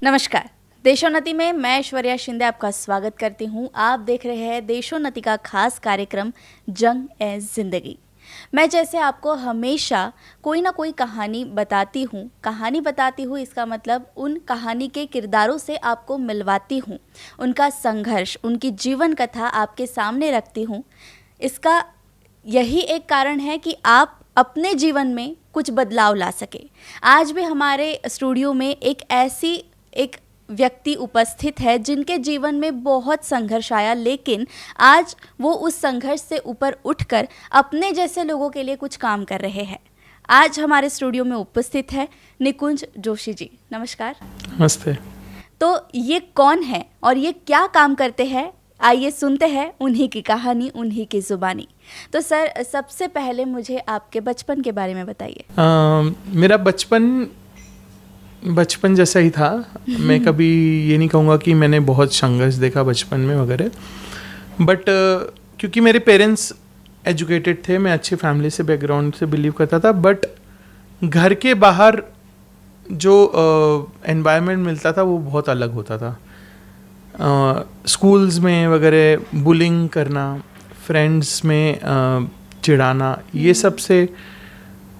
नमस्कार। देशोन्नति में मैं ऐश्वर्या शिंदे आपका स्वागत करती हूँ। आप देख रहे हैं देशोन्नति का खास कार्यक्रम जंग ए जिंदगी। मैं जैसे आपको हमेशा कोई ना कोई कहानी बताती हूँ इसका मतलब उन कहानी के किरदारों से आपको मिलवाती हूँ, उनका संघर्ष, उनकी जीवन कथा आपके सामने रखती हूँ। इसका यही एक कारण है कि आप अपने जीवन में कुछ बदलाव ला सके। आज भी हमारे स्टूडियो में एक व्यक्ति उपस्थित है जिनके जीवन में बहुत संघर्ष आया, लेकिन आज वो उस संघर्ष से ऊपर उठकर अपने जैसे लोगों के लिए कुछ काम कर रहे हैं। आज हमारे स्टूडियो में उपस्थित है निकुंज जोशी जी। नमस्कार। नमस्ते। तो ये कौन है और ये क्या काम करते हैं, आइए सुनते हैं उन्हीं की कहानी, उन्हीं की जुबानी। तो सर, सबसे पहले मुझे आपके बचपन के बारे में बताइए। मेरा बचपन जैसा ही था। मैं कभी ये नहीं कहूँगा कि मैंने बहुत संघर्ष देखा बचपन में वगैरह, बट क्योंकि मेरे पेरेंट्स एजुकेटेड थे, मैं अच्छी फैमिली से बैकग्राउंड से बिलीव करता था, बट घर के बाहर जो एनवायरनमेंट मिलता था वो बहुत अलग होता था। स्कूल्स में वगैरह बुलिंग करना, फ्रेंड्स में चिढ़ाना, ये सब से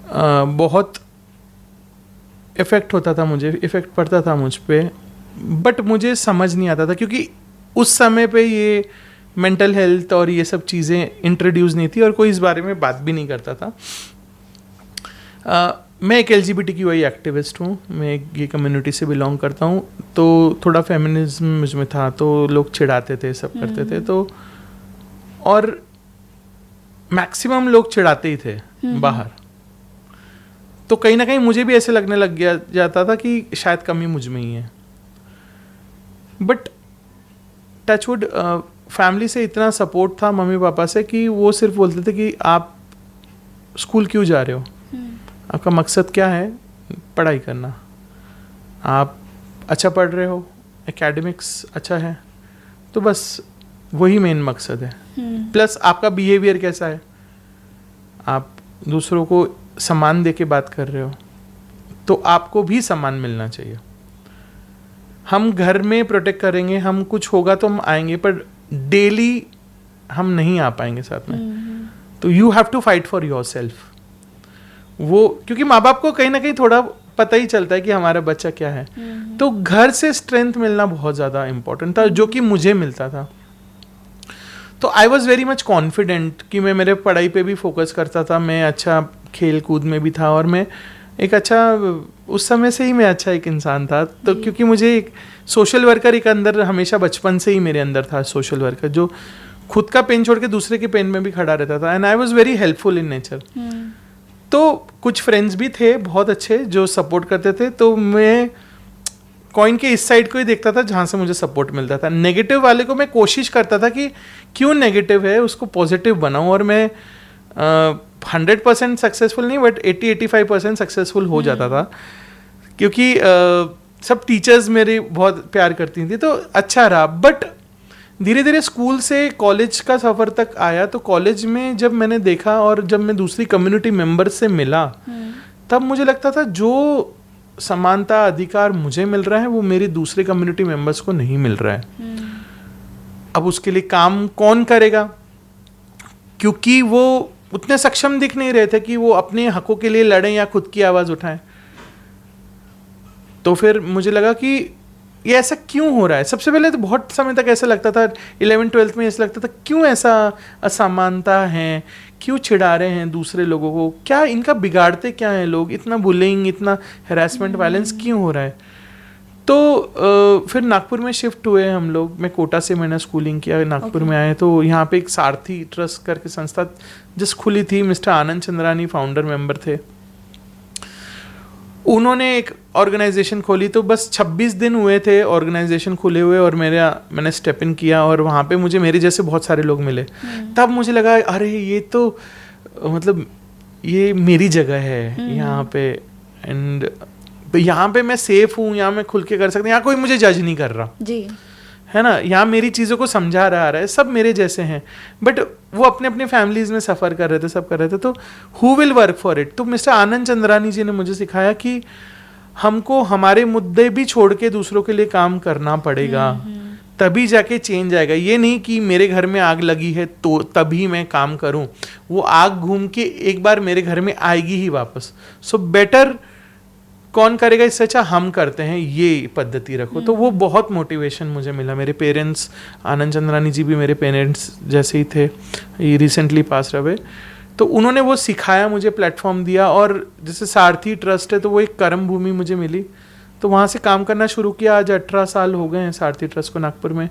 बहुत इफ़ेक्ट होता था, इफ़ेक्ट पड़ता था मुझ पे। बट मुझे समझ नहीं आता था क्योंकि उस समय पे ये मेंटल हेल्थ और ये सब चीज़ें इंट्रोड्यूस नहीं थी और कोई इस बारे में बात भी नहीं करता था। मैं एक LGBTQI एक्टिविस्ट हूँ, मैं ये कम्युनिटी से बिलोंग करता हूँ, तो थोड़ा फेमिनिज्म मुझ में था, तो लोग चिढ़ाते थे, सब करते थे, तो और मैक्सिमम लोग चिढ़ाते ही थे बाहर। तो कहीं ना कहीं मुझे भी ऐसे लगने लग जाता था कि शायद कमी मुझ में ही है। बट टचवुड फैमिली से इतना सपोर्ट था, मम्मी पापा से, कि वो सिर्फ बोलते थे कि आप स्कूल क्यों जा रहे हो, आपका मकसद क्या है, पढ़ाई करना, आप अच्छा पढ़ रहे हो, एकेडमिक्स अच्छा है, तो बस वही मेन मकसद है। प्लस आपका बिहेवियर कैसा है, आप दूसरों को सम्मान दे के बात कर रहे हो, तो आपको भी सम्मान मिलना चाहिए। हम घर में प्रोटेक्ट करेंगे, हम कुछ होगा तो हम आएंगे, पर डेली हम नहीं आ पाएंगे साथ में। तो you have to fight for yourself. वो क्योंकि माँ बाप को कहीं ना कहीं थोड़ा पता ही चलता है कि हमारा बच्चा क्या है, तो घर से स्ट्रेंथ मिलना बहुत ज़्यादा इम्पोर्टेंट था, जो कि मुझे मिलता था। तो I was very much confident कि मैं मेरे पढ़ाई पे भी फोकस करता था, मैं अच्छा खेल कूद में भी था, और मैं एक अच्छा, उस समय से ही मैं अच्छा एक इंसान था। तो क्योंकि मुझे एक सोशल वर्कर एक अंदर हमेशा बचपन से ही मेरे अंदर था, सोशल वर्कर जो खुद का पेन छोड़ के दूसरे के पेन में भी खड़ा रहता था, and I was very helpful in nature. तो कुछ फ्रेंड्स भी थे बहुत अच्छे जो सपोर्ट करते थे, तो मैं कॉइन के इस साइड को ही देखता था जहाँ से मुझे सपोर्ट मिलता था। नेगेटिव वाले को मैं कोशिश करता था कि क्यों नेगेटिव है उसको पॉजिटिव बनाऊँ, और मैं 100% सक्सेसफुल नहीं, बट 80-85% सक्सेसफुल हो जाता था, क्योंकि सब टीचर्स मेरे बहुत प्यार करती थी, तो अच्छा रहा। बट धीरे धीरे स्कूल से कॉलेज का सफ़र तक आया, तो कॉलेज में जब मैंने देखा और जब मैं दूसरी कम्युनिटी मेंबर से मिला, तब मुझे लगता था जो समानता अधिकार मुझे मिल रहा है वो मेरी दूसरे कम्युनिटी मेंबर्स को नहीं मिल रहा है। अब उसके लिए काम कौन करेगा, क्योंकि वो उतने सक्षम दिख नहीं रहे थे कि वो अपने हकों के लिए लड़ें या खुद की आवाज़ उठाएं। तो फिर मुझे लगा कि ये ऐसा क्यों हो रहा है। सबसे पहले तो बहुत समय तक ऐसा लगता था, 11th-12th में ऐसा लगता था क्यों ऐसा असमानता है, क्यों चिढ़ा रहे हैं दूसरे लोगों को, क्या इनका बिगाड़ते क्या हैं लोग, इतना बुलिंग, इतना हैरेसमेंट, वायलेंस क्यों हो रहा है। तो फिर नागपुर में शिफ्ट हुए हम लोग। मैं कोटा से मैंने स्कूलिंग किया, नागपुर में आए, तो यहाँ पे एक सारथी ट्रस्ट करके संस्था जिस खुली थी, मिस्टर आनंद चंद्रानी फाउंडर मेंबर थे, उन्होंने एक ऑर्गेनाइजेशन खोली। तो बस 26 दिन हुए थे ऑर्गेनाइजेशन खुले हुए, और मैंने स्टेप इन किया, और वहाँ पे मुझे मेरे जैसे बहुत सारे लोग मिले। तब मुझे लगा अरे ये तो मतलब ये मेरी जगह है यहाँ पे, एंड यहाँ पे मैं सेफ हूँ, यहाँ मैं खुल के कर सकता हूँ, यहाँ कोई मुझे जज नहीं कर रहा जी, है ना, यहाँ मेरी चीज़ों को समझा रहा है, सब मेरे जैसे हैं। बट वो अपने अपने फैमिलीज में सफ़र कर रहे थे, सब कर रहे थे, तो who will work for it. तो मिस्टर आनंद चंद्रानी जी ने मुझे सिखाया कि हमको हमारे मुद्दे भी छोड़ के दूसरों के लिए काम करना पड़ेगा, तभी जाके चेंज आएगा। ये नहीं कि मेरे घर में आग लगी है तो तभी मैं काम करूं, वो आग घूम के एक बार मेरे घर में आएगी ही वापस। सो बेटर कौन करेगा, इससे अच्छा हम करते हैं, ये पद्धति रखो। तो वो बहुत मोटिवेशन मुझे मिला। मेरे पेरेंट्स, आनंद चंद्रानी जी भी मेरे पेरेंट्स जैसे ही थे, ये रिसेंटली पास रहे, तो उन्होंने वो सिखाया, मुझे प्लेटफॉर्म दिया। और जैसे सारथी ट्रस्ट है तो वो एक कर्म भूमि मुझे मिली, तो वहाँ से काम करना शुरू किया। आज 18 साल हो गए हैं सारथी ट्रस्ट को नागपुर में।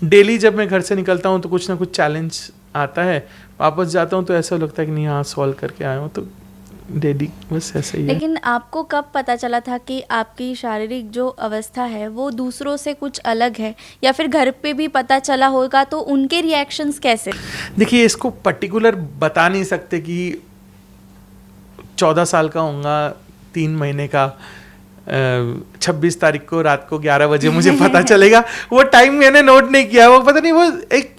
डेली जब मैं घर से निकलता हूँ तो कुछ ना कुछ चैलेंज आता है, वापस जाता हूँ तो ऐसा लगता है कि नहीं, हाँ सॉल्व करके आया हूँ। तो डेली बस ऐसा ही है। लेकिन आपको कब पता चला था कि आपकी शारीरिक जो अवस्था है वो दूसरों से कुछ अलग है, या फिर घर पे भी पता चला होगा तो उनके रिएक्शंस कैसे? देखिए, इसको पर्टिकुलर बता नहीं सकते कि 14 साल का होऊंगा, 3 महीने का, 26 तारीख को रात को 11 बजे मुझे पता चलेगा। वो टाइम मैंने नोट नहीं किया, वो पता नहीं, वो एक,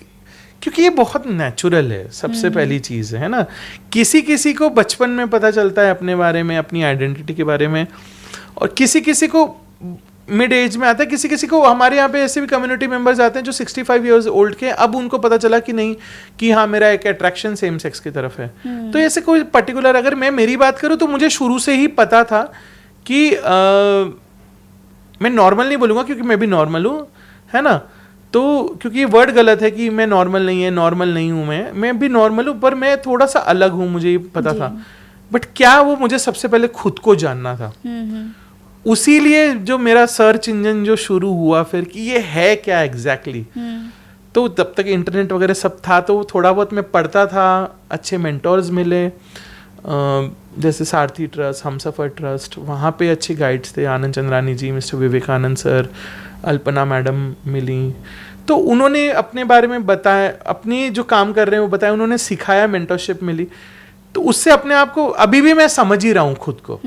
क्योंकि ये बहुत नेचुरल है। सबसे पहली चीज़ है ना, किसी किसी को बचपन में पता चलता है अपने बारे में, अपनी आइडेंटिटी के बारे में, और किसी किसी को मिड एज में आता है। किसी किसी को, हमारे यहाँ पे ऐसे भी कम्युनिटी मेंबर्स आते हैं जो 65 ईयर्स ओल्ड के, अब उनको पता चला कि नहीं, कि हाँ मेरा एक अट्रैक्शन सेम सेक्स की तरफ है। तो ऐसे कोई पर्टिकुलर, अगर मैं मेरी बात करूँ तो मुझे शुरू से ही पता था कि मैं नॉर्मल नहीं बोलूँगा क्योंकि मैं भी नॉर्मल हूँ, है ना। तो क्योंकि ये वर्ड गलत है कि मैं नॉर्मल नहीं है, नॉर्मल नहीं हूँ, मैं भी नॉर्मल हूँ, पर मैं थोड़ा सा अलग हूँ, मुझे ये पता था। बट क्या वो मुझे सबसे पहले खुद को जानना था। उसी लिए जो मेरा सर्च इंजन जो शुरू हुआ फिर कि ये है क्या एग्जैक्टली। तो तब तक इंटरनेट वगैरह सब था, तो थोड़ा बहुत मैं पढ़ता था, अच्छे मेंटोर्स मिले, जैसे सारथी ट्रस्ट, हमसफर ट्रस्ट, वहाँ पे अच्छे गाइड्स थे, Anand Chandrani ji, mister Vivekanand sir, Alpana madam मिली। तो उन्होंने अपने बारे में बताया, अपनी जो काम कर रहे हैं वो बताया, उन्होंने सिखाया, मेंटरशिप मिली। तो उससे अपने आप को अभी भी मैं समझ ही रहा हूँ खुद को।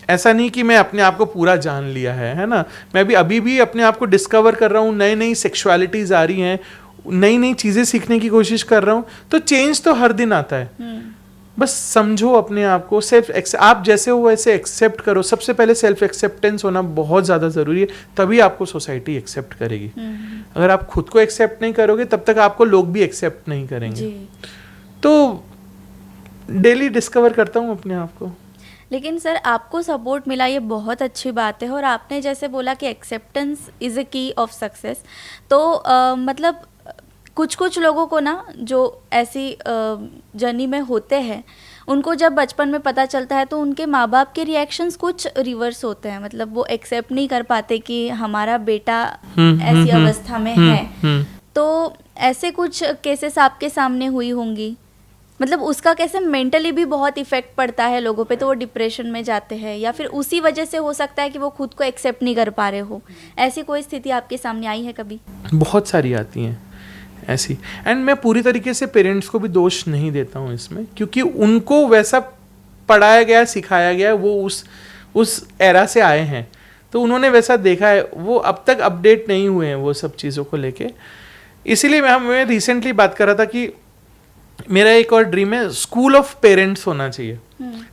ऐसा नहीं कि मैं अपने आप को पूरा जान लिया है ना। मैं भी अभी भी अपने आप को डिस्कवर कर रहा हूँ, नई नई सेक्सुअलिटीज आ रही हैं, नई नई चीज़ें सीखने की कोशिश कर रहा हूँ। तो चेंज तो हर दिन आता है। बस समझो अपने आप को, आप जैसे हो वैसे एक्सेप्ट करो। सबसे पहले सेल्फ एक्सेप्टेंस होना बहुत ज़्यादा ज़रूरी है, तभी आपको सोसाइटी एक्सेप्ट करेगी। अगर आप खुद को एक्सेप्ट नहीं करोगे तब तक आपको लोग भी एक्सेप्ट नहीं करेंगे। तो डेली डिस्कवर करता हूँ अपने आप को। लेकिन सर, आपको सपोर्ट मिला, ये बहुत अच्छी बात है। और आपने जैसे बोला कि एक्सेप्टेंस इज़ अ की ऑफ सक्सेस, तो मतलब कुछ लोगों को ना जो ऐसी जर्नी में होते हैं, उनको जब बचपन में पता चलता है तो उनके माँ बाप के रिएक्शंस कुछ रिवर्स होते हैं। मतलब वो एक्सेप्ट नहीं कर पाते कि हमारा बेटा ऐसी अवस्था में है। तो ऐसे कुछ केसेस आपके सामने हुई होंगी। मतलब उसका कैसे मेंटली भी बहुत इफेक्ट पड़ता है लोगों पे, तो वो डिप्रेशन में जाते हैं, या फिर उसी वजह से हो सकता है कि वो खुद को एक्सेप्ट नहीं कर पा रहे हो। ऐसी कोई स्थिति आपके सामने आई है कभी? बहुत सारी आती हैं ऐसी। एंड मैं पूरी तरीके से पेरेंट्स को भी दोष नहीं देता हूँ इसमें, क्योंकि उनको वैसा पढ़ाया गया, सिखाया गया, वो उस एरा से आए हैं, तो उन्होंने वैसा देखा है। वो अब तक अपडेट नहीं हुए हैं वो सब चीज़ों को लेके। इसीलिए मैं रिसेंटली बात कर रहा था कि मेरा एक और ड्रीम है, स्कूल ऑफ पेरेंट्स होना चाहिए,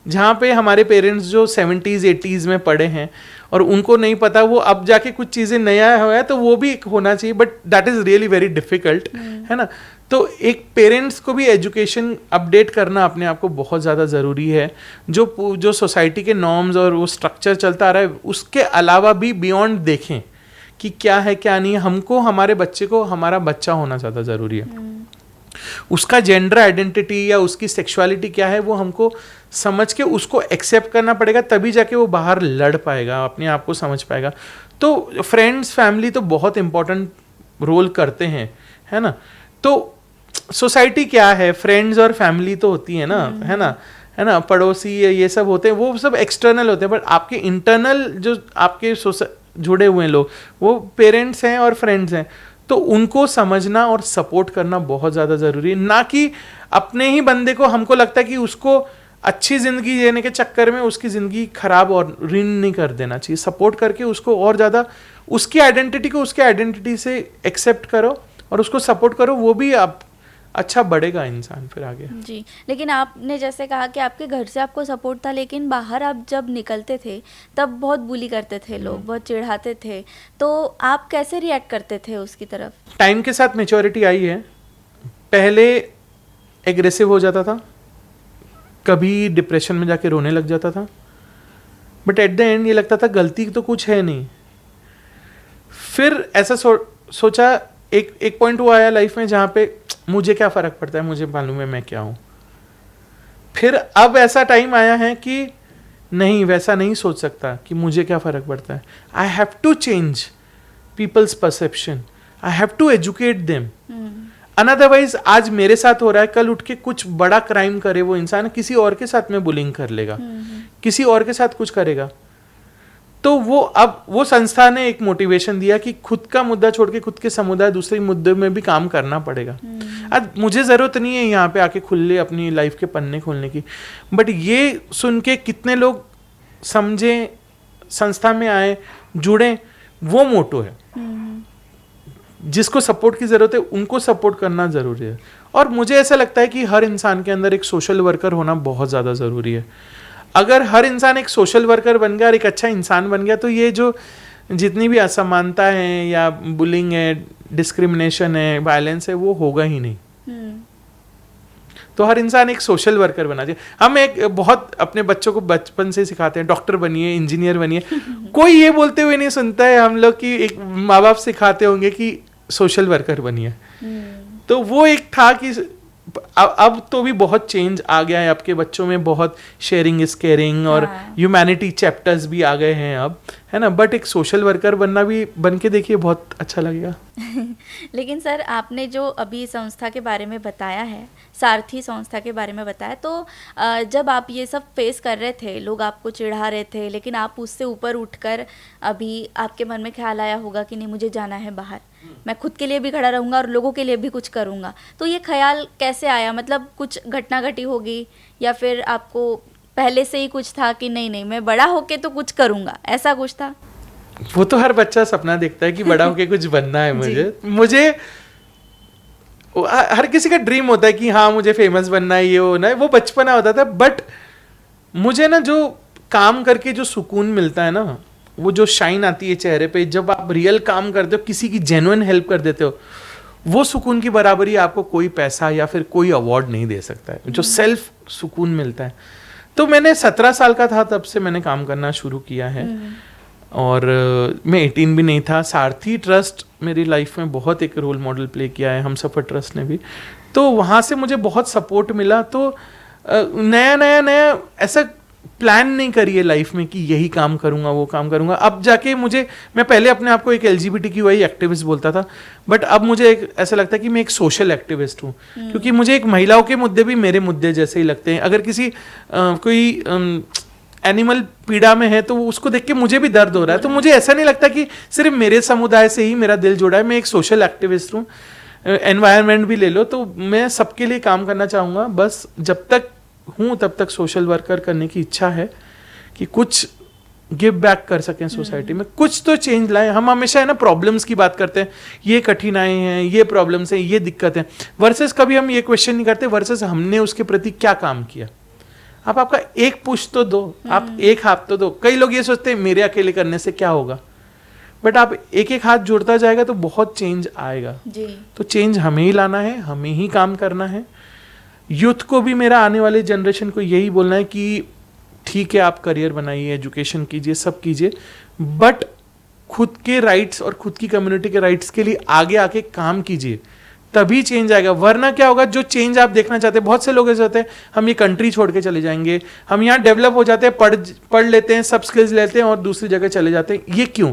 जहाँ पे हमारे पेरेंट्स जो 70s 80s में पढ़े हैं और उनको नहीं पता, वो अब जाके कुछ चीज़ें नया हुआ है, तो वो भी होना चाहिए। But that is really very difficult, है ना। तो एक पेरेंट्स को भी एजुकेशन अपडेट करना अपने आप को बहुत ज़्यादा ज़रूरी है। जो सोसाइटी के नॉर्म्स और वो स्ट्रक्चर चलता आ रहा है, उसके अलावा भी बियॉन्ड देखें कि क्या है क्या नहीं। हमको हमारे बच्चे को हमारा बच्चा होना ज़्यादा ज़रूरी है। उसका जेंडर आइडेंटिटी या उसकी सेक्सुअलिटी क्या है वो हमको समझ के उसको एक्सेप्ट करना पड़ेगा, तभी जाके वो बाहर लड़ पाएगा, अपने आप को समझ पाएगा। तो फ्रेंड्स, फैमिली तो बहुत इंपॉर्टेंट रोल करते हैं, है ना। तो सोसाइटी क्या है, फ्रेंड्स और फैमिली तो होती है ना, है ना। पड़ोसी ये सब होते हैं, वो सब एक्सटर्नल होते हैं। बट आपके इंटरनल जो आपके जुड़े हुए लोग, वो पेरेंट्स हैं और फ्रेंड्स हैं। तो उनको समझना और सपोर्ट करना बहुत ज़्यादा ज़रूरी है। ना कि अपने ही बंदे को, हमको लगता है कि उसको अच्छी ज़िंदगी जीने के चक्कर में उसकी ज़िंदगी खराब और ऋण नहीं कर देना चाहिए। सपोर्ट करके उसको और ज़्यादा उसकी आइडेंटिटी को उसके आइडेंटिटी से एक्सेप्ट करो और उसको सपोर्ट करो। वो भी अच्छा बढ़ेगा इंसान फिर आगे। जी, लेकिन आपने जैसे कहा कि आपके घर से आपको सपोर्ट था, लेकिन बाहर आप जब निकलते थे तब बहुत बुली करते थे लोग, बहुत चिढ़ाते थे, तो आप कैसे रिएक्ट करते थे उसकी तरफ? टाइम के साथ मेच्योरिटी आई है। पहले एग्रेसिव हो जाता था, कभी डिप्रेशन में जाके रोने लग जाता था, बट एट द एंड ये लगता था गलती तो कुछ है नहीं। फिर ऐसा सोचा, एक पॉइंट वो आया लाइफ में जहाँ पे मुझे क्या फ़र्क पड़ता है, मुझे मालूम है मैं क्या हूँ। फिर अब ऐसा टाइम आया है कि नहीं, वैसा नहीं सोच सकता कि मुझे क्या फ़र्क पड़ता है। I have to change people's perception, I have to educate them. Otherwise आज मेरे साथ हो रहा है, कल उठ के कुछ बड़ा क्राइम करे वो इंसान, किसी और के साथ में बुलिंग कर लेगा, किसी और के साथ कुछ करेगा। तो वो अब वो संस्था ने एक मोटिवेशन दिया कि खुद का मुद्दा छोड़ के खुद के समुदाय दूसरे मुद्दे में भी काम करना पड़ेगा। आज मुझे ज़रूरत नहीं है यहाँ पे आके खुले अपनी लाइफ के पन्ने खोलने की, बट ये सुन के कितने लोग समझे, संस्था में आए, जुड़े, वो मोटो है। जिसको सपोर्ट की ज़रूरत है उनको सपोर्ट करना ज़रूरी है। और मुझे ऐसा लगता है कि हर इंसान के अंदर एक सोशल वर्कर होना बहुत ज़्यादा ज़रूरी है। अगर हर इंसान एक सोशल वर्कर बन गया और एक अच्छा इंसान बन गया, तो ये जो जितनी भी असमानता है या बुलिंग है, डिस्क्रिमिनेशन है, वायलेंस है, वो होगा ही नहीं। तो हर इंसान एक सोशल वर्कर बना चाहिए। हम एक बहुत अपने बच्चों को बचपन से सिखाते हैं, डॉक्टर बनिए, इंजीनियर बनिए। कोई ये बोलते हुए नहीं सुनता है हम लोग कि एक माँ बाप सिखाते होंगे कि सोशल वर्कर बनिए। तो वो एक था कि अब तो भी बहुत चेंज आ गया है, आपके बच्चों में बहुत शेयरिंग इज केयरिंग और ह्यूमैनिटी चैप्टर्स भी आ गए हैं अब, है ना। बट एक सोशल वर्कर बनना भी, बन के देखिए, बहुत अच्छा लगेगा। लेकिन सर, आपने जो अभी संस्था के बारे में बताया है, सारथी संस्था के बारे में बताया, तो जब आप ये सब फेस कर रहे थे, लोग आपको चिढ़ा रहे थे, लेकिन आप उससे ऊपर उठकर अभी आपके मन में ख्याल आया होगा कि नहीं, मुझे जाना है बाहर, मैं खुद के लिए भी खड़ा रहूँगा और लोगों के लिए भी कुछ करूँगा। तो ये ख्याल कैसे आया? मतलब कुछ घटना घटी होगी या फिर आपको पहले से ही कुछ था कि नहीं नहीं मैं बड़ा होके तो कुछ करूँगा, ऐसा कुछ था? वो तो हर बच्चा सपना देखता है कि बड़ा होके कुछ बनना है मुझे हर किसी का ड्रीम होता है कि हाँ मुझे फेमस बनना है, ये होना है, वो बचपना होता था। बट मुझे ना जो काम करके जो सुकून मिलता है ना, वो जो शाइन आती है चेहरे पे जब आप रियल काम करते हो, किसी की जेन्युइन हेल्प कर देते हो, वो सुकून की बराबरी आपको कोई पैसा या फिर कोई अवार्ड नहीं दे सकता है, जो सेल्फ सुकून मिलता है। तो मैंने 17 साल का था तब से मैंने काम करना शुरू किया है, और मैं 18 भी नहीं था। सारथी ट्रस्ट मेरी लाइफ में बहुत एक रोल मॉडल प्ले किया है, हम सफ़र ट्रस्ट ने भी। तो वहाँ से मुझे बहुत सपोर्ट मिला। तो नया ऐसा प्लान नहीं करिए लाइफ में कि यही काम करूँगा, वो काम करूँगा। अब जाके मैं पहले अपने आप को एक LGBTQI एक्टिविस्ट बोलता था, बट अब मुझे ऐसा लगता है कि मैं एक सोशल एक्टिविस्ट हूँ, क्योंकि मुझे एक महिलाओं के मुद्दे भी मेरे मुद्दे जैसे ही लगते हैं। अगर किसी कोई एनिमल पीड़ा में है तो उसको देख के मुझे भी दर्द हो रहा है, तो मुझे ऐसा नहीं लगता कि सिर्फ मेरे समुदाय से ही मेरा दिल जुड़ा है। मैं एक सोशल एक्टिविस्ट हूँ। एनवायरनमेंट भी ले लो, तो मैं सबके लिए काम करना चाहूँगा। बस जब तक हूँ तब तक सोशल वर्कर करने की इच्छा है कि कुछ गिव बैक कर सकें सोसाइटी में, कुछ तो चेंज लाएं। हम हमेशा है ना प्रॉब्लम्स की बात करते हैं, ये कठिनाई हैं, ये प्रॉब्लम्स हैं, ये दिक्कत है, वर्सेस कभी हम ये क्वेश्चन नहीं करते वर्सेस हमने उसके प्रति क्या काम किया। आप आपका एक पुश तो दो, आप एक हाथ तो दो। कई लोग ये सोचते हैं मेरे अकेले करने से क्या होगा, बट आप एक एक हाथ जुड़ता जाएगा तो बहुत चेंज आएगा जी। तो चेंज हमें ही लाना है, हमें ही काम करना है। यूथ को भी मेरा, आने वाले जनरेशन को यही बोलना है कि ठीक है आप करियर बनाइए, एजुकेशन कीजिए, सब कीजिए, बट खुद के राइट्स और खुद की कम्युनिटी के राइट्स के लिए आगे आके काम कीजिए, तभी चेंज आएगा। वरना क्या होगा, जो चेंज आप देखना चाहते हैं, बहुत से लोग ऐसे होते हैं हम ये कंट्री छोड़ के चले जाएंगे, हम यहाँ डेवलप हो जाते हैं, पढ़ लेते हैं, सब स्किल्स लेते हैं और दूसरी जगह चले जाते हैं। ये क्यों?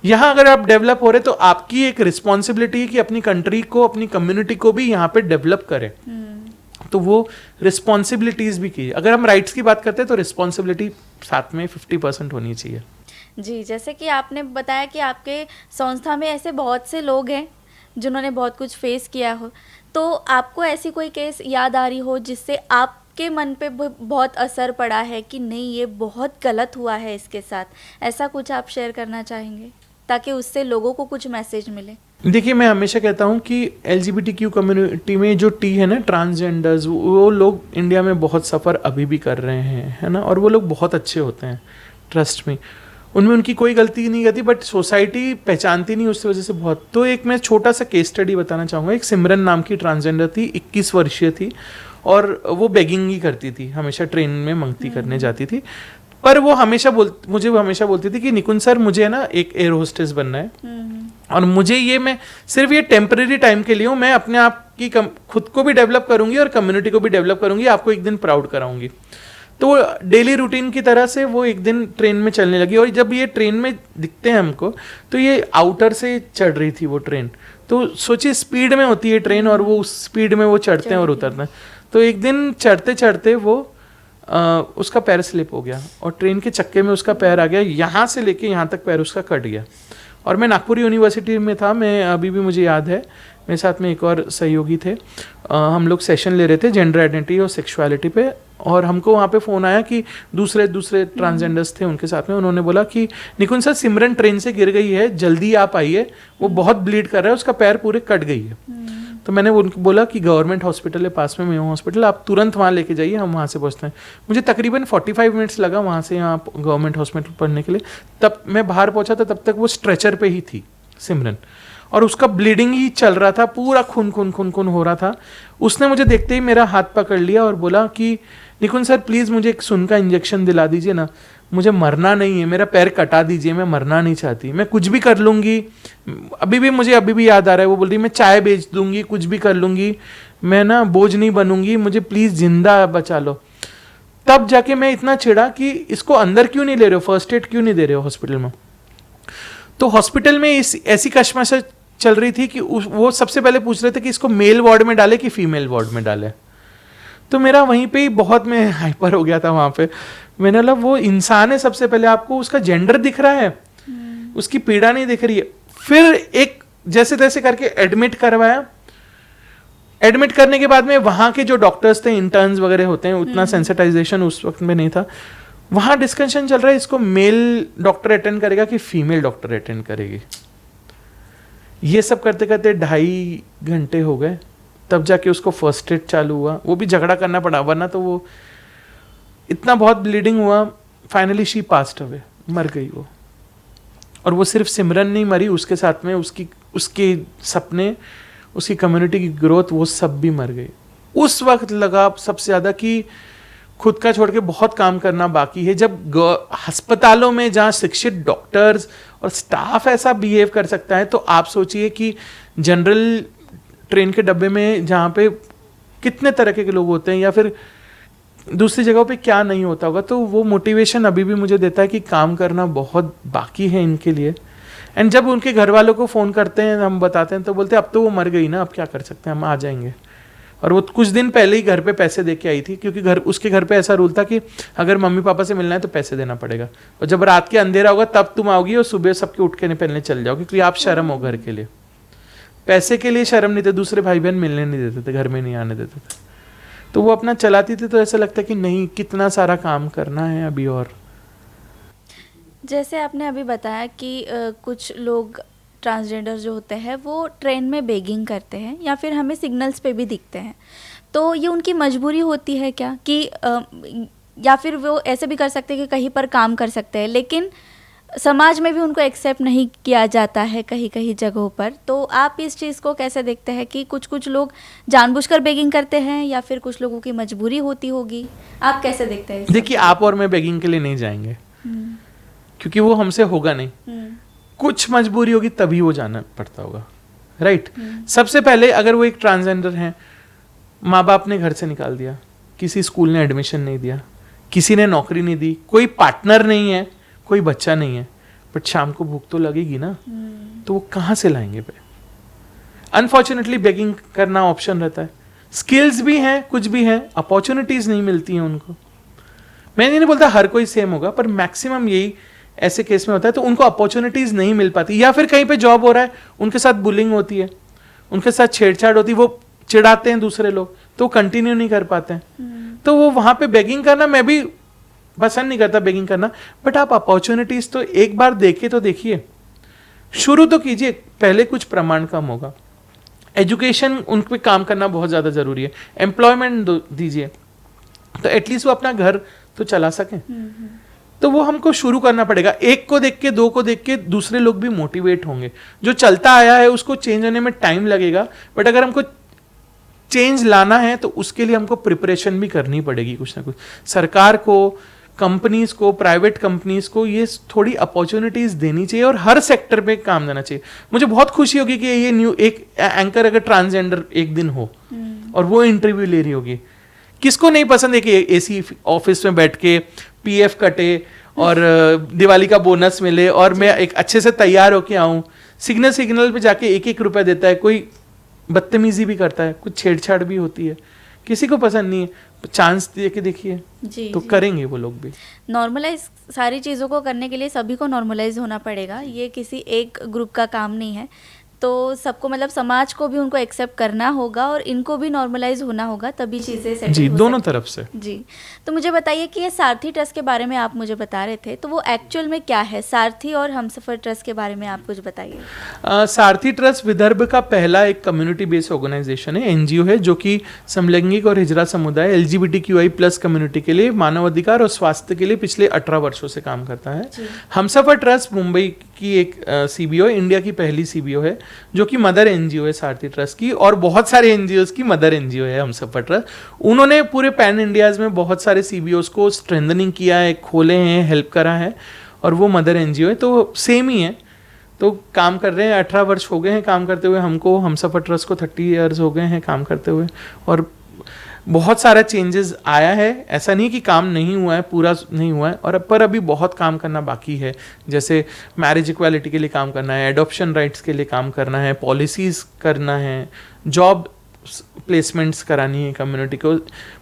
यहाँ अगर आप डेवलप हो रहे तो आपकी एक रिस्पॉन्सिबिलिटी है कि अपनी कंट्री को, अपनी कम्युनिटी को भी यहाँ पे डेवलप करें। तो वो रिस्पॉन्सिबिलिटीज भी की। अगर हम राइट्स की बात करते हैं तो रिस्पॉन्सिबिलिटी साथ में 50% होनी चाहिए जी। जैसे कि आपने बताया कि आपके संस्था में ऐसे बहुत से लोग हैं जिन्होंने बहुत कुछ फेस किया हो, तो आपको ऐसी कोई केस याद आ रही हो जिससे आपके मन पे बहुत असर पड़ा है कि नहीं ये बहुत गलत हुआ है इसके साथ, ऐसा कुछ आप शेयर करना चाहेंगे ताकि उससे लोगों को कुछ मैसेज मिले? देखिए, मैं हमेशा कहता हूँ कि LGBTQ कम्युनिटी में जो टी है ना, ट्रांसजेंडर्स, वो लोग इंडिया में बहुत सफ़र अभी भी कर रहे हैं, है ना, और वो लोग बहुत अच्छे होते हैं, ट्रस्ट में, उनमें उनकी कोई गलती नहीं करती, बट सोसाइटी पहचानती नहीं उसकी वजह से बहुत। तो एक मैं छोटा सा केस स्टडी बताना चाहूँगा। एक सिमरन नाम की ट्रांसजेंडर थी, 21 वर्षीय थी, और वो बेगिंग ही करती थी, हमेशा ट्रेन में मंगती करने जाती थी। पर वो मुझे हमेशा बोलती थी कि निकुंज सर, मुझे है ना एक एयर होस्टेस बनना है, और मुझे मैं सिर्फ ये टेम्परेरी टाइम के लिए हूँ, मैं अपने आप की खुद को भी डेवलप करूँगी और कम्युनिटी को भी डेवलप करूँगी, आपको एक दिन प्राउड कराऊंगी। तो डेली रूटीन की तरह से वो एक दिन ट्रेन में चलने लगी, और जब ये ट्रेन में दिखते हैं हमको, तो ये आउटर से चढ़ रही थी वो ट्रेन। तो सोचिए, स्पीड में होती है ट्रेन, और वो उस स्पीड में वो चढ़ते हैं और उतरते हैं। तो एक दिन चढ़ते चढ़ते वो उसका पैर स्लिप हो गया, और ट्रेन के चक्के में उसका पैर आ गया, यहाँ से लेके यहाँ तक पैर उसका कट गया। और मैं नागपुर यूनिवर्सिटी में था, मैं अभी भी मुझे याद है, मेरे साथ में एक और सहयोगी थे, हम लोग सेशन ले रहे थे जेंडर आइडेंटिटी और सेक्सुअलिटी पे, और हमको वहाँ पे फ़ोन आया कि दूसरे ट्रांसजेंडर्स थे उनके साथ में, उन्होंने बोला कि निकुंज सर, सिमरन ट्रेन से गिर गई है, जल्दी आप आइए, वो बहुत ब्लीड कर रहा है, उसका पैर पूरे कट गई है। तो मैंने उनको बोला कि गवर्नमेंट हॉस्पिटल है पास में, मेयो हॉस्पिटल, आप तुरंत वहाँ लेके जाइए, हम वहाँ से पहुँचते हैं। मुझे तकरीबन 45 मिनट्स लगा वहाँ से यहाँ गवर्नमेंट हॉस्पिटल पढ़ने के लिए। तब मैं बाहर पहुँचा था, तब तक वो स्ट्रेचर पे ही थी सिमरन, और उसका ब्लीडिंग ही चल रहा था, पूरा खून खून खून खून हो रहा था। उसने मुझे देखते ही मेरा हाथ पकड़ लिया और बोला कि निकुंज सर, प्लीज़ मुझे एक सुन का इंजेक्शन दिला दीजिए ना, मुझे मरना नहीं है, मेरा पैर कटा दीजिए, मैं मरना नहीं चाहती, मैं कुछ भी कर लूँगी। मुझे अभी भी याद आ रहा है, वो बोल रही मैं चाय बेच दूंगी, कुछ भी कर लूँगी, मैं ना बोझ नहीं बनूंगी, मुझे प्लीज़ जिंदा बचा लो। तब जाके मैं इतना चिढ़ा कि इसको अंदर क्यों नहीं ले रहे हो, फर्स्ट एड क्यों नहीं दे रहे हो हॉस्पिटल में। तो हॉस्पिटल में ऐसी कशमकश चल रही थी कि वो सबसे पहले पूछ रहे थे कि इसको मेल वार्ड में डाले कि फीमेल वार्ड में डाले। तो मेरा वहीं पे ही बहुत मैं हाइपर हो गया था वहाँ पे। मैंने बोला वो इंसान है, सबसे पहले आपको उसका जेंडर दिख रहा है, उसकी पीड़ा नहीं दिख रही है। फिर एक जैसे तैसे करके एडमिट करवाया। एडमिट करने के बाद में वहाँ के जो डॉक्टर्स थे, इंटर्न्स वगैरह होते हैं, उतना सेंसिटाइजेशन उस वक्त में नहीं था। वहाँ डिस्कशन चल रहा है, इसको मेल डॉक्टर अटेंड करेगा कि फीमेल डॉक्टर अटेंड करेगी। ये सब करते करते 2.5 घंटे हो गए, तब जाके उसको फर्स्ट एड चालू हुआ। वो भी झगड़ा करना पड़ा, वरना तो वो इतना बहुत ब्लीडिंग हुआ। फाइनली शी पास्ड अवे, मर गई वो। और वो सिर्फ सिमरन नहीं मरी, उसके साथ में उसके सपने, उसकी कम्युनिटी की ग्रोथ, वो सब भी मर गए। उस वक्त लगा सबसे ज़्यादा कि खुद का छोड़ के बहुत काम करना बाकी है। जब अस्पतालों में जहाँ शिक्षित डॉक्टर्स और स्टाफ ऐसा बिहेव कर सकता है, तो आप सोचिए कि जनरल ट्रेन के डब्बे में जहाँ पे कितने तरह के लोग होते हैं, या फिर दूसरी जगहों पे क्या नहीं होता होगा। तो वो मोटिवेशन अभी भी मुझे देता है कि काम करना बहुत बाकी है इनके लिए। एंड जब उनके घर वालों को फ़ोन करते हैं, हम बताते हैं, तो बोलते हैं अब तो वो मर गई ना, अब क्या कर सकते हैं, हम आ जाएंगे। और वो कुछ दिन पहले ही घर पे पैसे दे के आई थी, क्योंकि उसके घर पे ऐसा रूल था कि अगर मम्मी पापा से मिलना है तो पैसे देना पड़ेगा, और जब रात के अंधेरा होगा तब तुम आओगी, और सुबह सबके उठ के निकलने चल जाओगे, क्योंकि आप शर्म हो घर के लिए। पैसे के लिए शर्म नहीं थे, दूसरे भाई बहन मिलने नहीं देते थे, घर में नहीं आने देते थे। तो वो अपना चलाती थी। तो ऐसा लगता है कि नहीं, कितना सारा काम करना है अभी। और जैसे आपने अभी बताया कि कुछ लोग ट्रांसजेंडर जो होते हैं वो ट्रेन में बेगिंग करते हैं, या फिर हमें सिग्नल्स पे भी दिखते हैं, तो ये उनकी मजबूरी होती है क्या कि या फिर वो ऐसे भी कर सकते हैं कि कहीं पर काम कर सकते हैं, लेकिन समाज में भी उनको एक्सेप्ट नहीं किया जाता है कहीं कहीं जगहों पर। तो आप इस चीज़ को कैसे देखते हैं कि कुछ लोग जानबूझकर बेगिंग करते हैं, या फिर कुछ लोगों की मजबूरी होती होगी, आप कैसे देखते हैं? देखिए, आप और मैं बेगिंग के लिए नहीं जाएंगे, क्योंकि वो हमसे होगा नहीं। कुछ मजबूरी होगी तभी वो जाना पड़ता होगा, राइट। सबसे पहले अगर वो एक ट्रांसजेंडर हैं, माँ बाप ने घर से निकाल दिया, किसी स्कूल ने एडमिशन नहीं दिया, किसी ने नौकरी नहीं दी, कोई पार्टनर नहीं है, कोई बच्चा नहीं है, बट शाम को भूख तो लगेगी ना, तो वो कहाँ से लाएंगे पे? अनफॉर्चुनेटली बेगिंग करना ऑप्शन रहता है। स्किल्स भी हैं, कुछ भी हैं, अपॉर्चुनिटीज नहीं मिलती हैं उनको। मैं नहीं बोलता हर कोई सेम होगा, पर मैक्सिमम यही ऐसे केस में होता है। तो उनको अपॉर्चुनिटीज नहीं मिल पाती, या फिर कहीं पे जॉब हो रहा है, उनके साथ बुलिंग होती है, उनके साथ छेड़छाड़ होती है, वो चिढ़ाते हैं दूसरे लोग, तो कंटिन्यू नहीं कर पाते हैं। तो वो वहां पे बेगिंग करना, मैं भी पसंद नहीं करता बेगिंग करना, बट आप अपॉर्चुनिटीज तो एक बार देखे तो देखिए। शुरू तो कीजिए, पहले कुछ प्रमाण कम होगा। एजुकेशन, उन पे काम करना बहुत ज़्यादा ज़रूरी है। एम्प्लॉयमेंट दीजिए, तो एटलीस्ट वो अपना घर तो चला सकें। तो वो हमको शुरू करना पड़ेगा। एक को देख के, दो को देख के दूसरे लोग भी मोटिवेट होंगे। जो चलता आया है उसको चेंज होने में टाइम लगेगा, बट अगर हमको चेंज लाना है तो उसके लिए हमको प्रिपरेशन भी करनी पड़ेगी कुछ ना कुछ। सरकार को, कंपनीज को, प्राइवेट कंपनीज को ये थोड़ी अपॉर्चुनिटीज देनी चाहिए और हर सेक्टर पे काम देना चाहिए। मुझे बहुत खुशी होगी कि ये न्यू एक एंकर अगर ट्रांसजेंडर एक दिन हो और वो इंटरव्यू ले रही होगी। किसको नहीं पसंद है कि एसी ऑफिस में बैठ के पीएफ कटे और दिवाली का बोनस मिले और मैं एक अच्छे से तैयार होके आऊं। सिग्नल पे जाके 1-1 रुपया देता है, कोई बदतमीजी भी करता है, कुछ छेड़छाड़ भी होती है, किसी को पसंद नहीं है। चांस दे के देखिए तो करेंगे वो लोग भी। नॉर्मलाइज सारी चीज़ों को करने के लिए सभी को नॉर्मलाइज होना पड़ेगा, ये किसी एक ग्रुप का काम नहीं है। तो सबको, मतलब समाज को भी उनको एक्सेप्ट करना होगा और इनको भी नॉर्मलाइज होना होगा, तभी चीज़ें सेटल जी, हो दोनों सकती। तरफ से। जी, तो मुझे बताइए कि ये सारथी ट्रस्ट के बारे में आप मुझे बता रहे थे, तो वो एक्चुअल में क्या है? सारथी और हमसफर ट्रस्ट के बारे में आप कुछ बताइए। सारथी ट्रस्ट विदर्भ का पहला एक कम्युनिटी बेस्ड ऑर्गेनाइजेशन है, एनजीओ है, जो कि समलैंगिक और हिजरा समुदाय LGBTQI+ कम्युनिटी के लिए, मानवाधिकार और स्वास्थ्य के लिए पिछले 18 वर्षों से काम करता है। हमसफर ट्रस्ट मुंबई की एक CBO, इंडिया की पहली CBO है, जो कि मदर एनजीओ है सारथी ट्रस्ट की, और बहुत सारे एनजीओज की मदर एनजीओ है हमसफर ट्रस्ट। उन्होंने पूरे पैन इंडियाज में बहुत सारे CBOs को स्ट्रेंथनिंग किया है, खोले हैं, हेल्प करा है, और वो मदर एनजीओ है। तो सेम ही है, तो काम कर रहे हैं। 18 वर्ष हो गए हैं काम करते हुए हमको, हमसफर ट्रस्ट को 30 ईयर्स हो गए हैं काम करते हुए, और बहुत सारा चेंजेस आया है। ऐसा नहीं कि काम नहीं हुआ है, पूरा नहीं हुआ है, और पर अभी बहुत काम करना बाकी है। जैसे मैरिज इक्वालिटी के लिए काम करना है, एडॉप्शन राइट्स के लिए काम करना है, पॉलिसीज़ करना है, जॉब प्लेसमेंट्स करानी है कम्युनिटी को,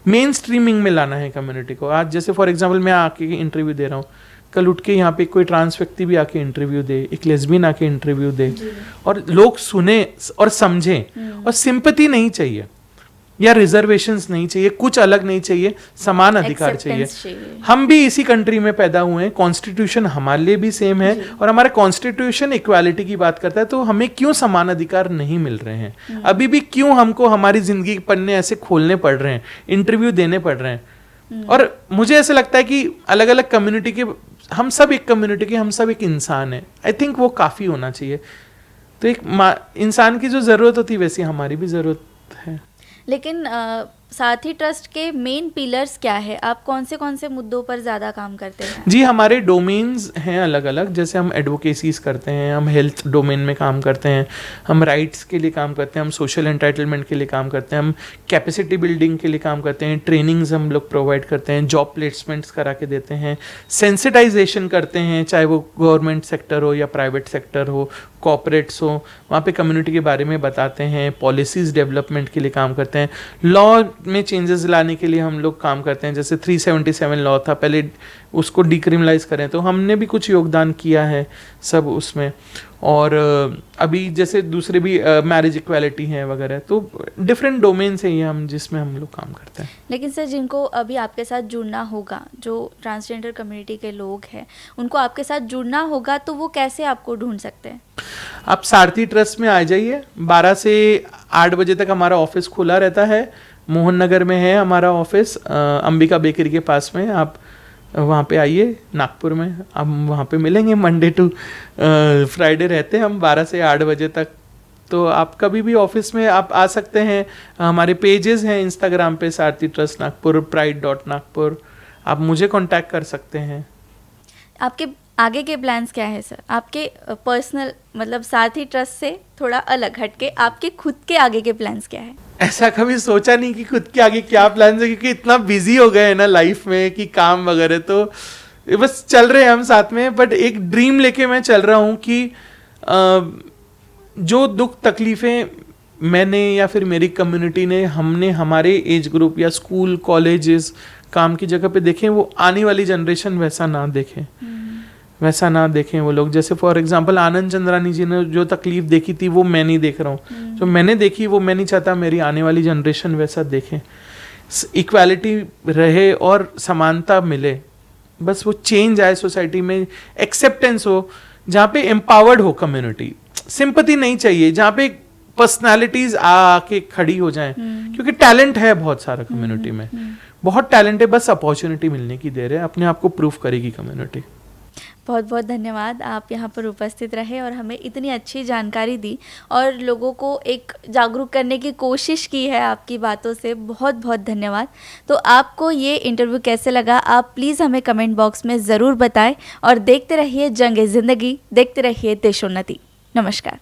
मेन स्ट्रीमिंग में लाना है कम्युनिटी को। आज जैसे फॉर एग्जांपल मैं आके इंटरव्यू दे रहा हूँ, कल उठ के यहाँ पे कोई ट्रांस व्यक्ति भी आके इंटरव्यू दे, एक लेस्बियन आके इंटरव्यू दे, और लोग सुने और समझें। और सिंपैथी नहीं चाहिए या रिजर्वेशंस नहीं चाहिए, कुछ अलग नहीं चाहिए, समान अधिकार चाहिए। हम भी इसी कंट्री में पैदा हुए हैं, कॉन्स्टिट्यूशन हमारे लिए भी सेम है, और हमारा कॉन्स्टिट्यूशन इक्वालिटी की बात करता है। तो हमें क्यों समान अधिकार नहीं मिल रहे हैं? अभी भी क्यों हमको हमारी जिंदगी के पन्ने ऐसे खोलने पड़ रहे हैं, इंटरव्यू देने पड़ रहे हैं? और मुझे ऐसा लगता है कि अलग अलग कम्युनिटी के, हम सब एक कम्युनिटी के, हम सब एक इंसान है। आई थिंक वो काफ़ी होना चाहिए। तो एक इंसान की जो ज़रूरत होती है वैसी हमारी भी ज़रूरत है। लेकिन सारथी ट्रस्ट के मेन पिलर्स क्या है? आप कौन से मुद्दों पर ज़्यादा काम करते हैं? जी, हमारे डोमेन्स हैं अलग अलग। जैसे हम एडवोकेसीज करते हैं, हम हेल्थ डोमेन में काम करते हैं, हम राइट्स के लिए काम करते हैं, हम सोशल एंटाइटलमेंट के लिए काम करते हैं, हम कैपेसिटी बिल्डिंग के लिए काम करते हैं, ट्रेनिंग्स हम लोग प्रोवाइड करते हैं, जॉब प्लेसमेंट्स करा के देते हैं, सेंसिटाइजेशन करते हैं, चाहे वो गवर्नमेंट सेक्टर हो या प्राइवेट सेक्टर हो, कॉर्पोरेट्स हो, वहाँ पे कम्युनिटी के बारे में बताते हैं, पॉलिसीज़ डेवलपमेंट के लिए काम करते हैं, लॉ में चेंजेस लाने के लिए हम लोग काम करते हैं। जैसे 377 लॉ था, पहले उसको डिक्रिमिनलाइज करें, तो हमने भी कुछ योगदान किया है सब उसमें। और अभी जैसे दूसरे भी मैरिज इक्वालिटी है वगैरह, तो डिफरेंट डोमेन्स हैं ये हम जिसमें हम लोग काम करते हैं। लेकिन सर, जिनको अभी आपके साथ जुड़ना होगा, जो ट्रांसजेंडर कम्युनिटी के लोग हैं, उनको आपके साथ जुड़ना होगा, तो वो कैसे आपको ढूंढ सकते हैं? आप सारथी ट्रस्ट में आ जाइए। 12 से 8 बजे तक हमारा ऑफिस खुला रहता है। मोहन नगर में है हमारा ऑफिस, अंबिका बेकरी के पास में। आप वहाँ पे आइए, नागपुर में हम वहाँ पे मिलेंगे। मंडे टू फ्राइडे रहते हैं हम 12 से 8 बजे तक। तो आप कभी भी ऑफिस में आप आ सकते हैं। हमारे पेजेस हैं इंस्टाग्राम पे, सारथी ट्रस्ट नागपुर, pride.nagpur। आप मुझे कांटेक्ट कर सकते हैं। आपके आगे के प्लान्स क्या है सर? आपके पर्सनल, मतलब सारथी ट्रस्ट से थोड़ा अलग हटके आपके खुद के आगे के प्लान्स क्या है? ऐसा कभी सोचा नहीं कि खुद के आगे क्या प्लान है, क्योंकि इतना बिजी हो गए हैं ना लाइफ में कि काम वगैरह, तो बस चल रहे हैं हम साथ में। बट एक ड्रीम लेके मैं चल रहा हूँ कि जो दुख तकलीफें मैंने या फिर मेरी कम्युनिटी ने, हमने हमारे एज ग्रुप या स्कूल कॉलेजेस काम की जगह पे देखें, वो आने वाली जनरेशन वैसा ना देखें, वैसा ना देखें वो लोग। जैसे फॉर एग्जांपल आनंद चंद्रानी जी ने जो तकलीफ देखी थी वो मैं नहीं देख रहा हूँ, जो मैंने देखी वो मैं नहीं चाहता मेरी आने वाली जनरेशन वैसा देखें। इक्वालिटी रहे और समानता मिले, बस वो चेंज आए सोसाइटी में, एक्सेप्टेंस हो। जहाँ पे एम्पावर्ड हो कम्युनिटी, सिंपैथी नहीं चाहिए, जहाँ पे पर्सनालिटीज आके खड़ी हो जाएं, क्योंकि टैलेंट है बहुत सारा कम्युनिटी में, बहुत टैलेंट है, बस अपॉर्चुनिटी मिलने की देर है, अपने आप को प्रूव करेगी कम्युनिटी। बहुत बहुत धन्यवाद, आप यहाँ पर उपस्थित रहे और हमें इतनी अच्छी जानकारी दी और लोगों को एक जागरूक करने की कोशिश की है आपकी बातों से। बहुत बहुत धन्यवाद। तो आपको ये इंटरव्यू कैसे लगा, आप प्लीज़ हमें कमेंट बॉक्स में ज़रूर बताएं और देखते रहिए जंग-ए-ज़िंदगी, देखते रहिए देशोन्नति। नमस्कार।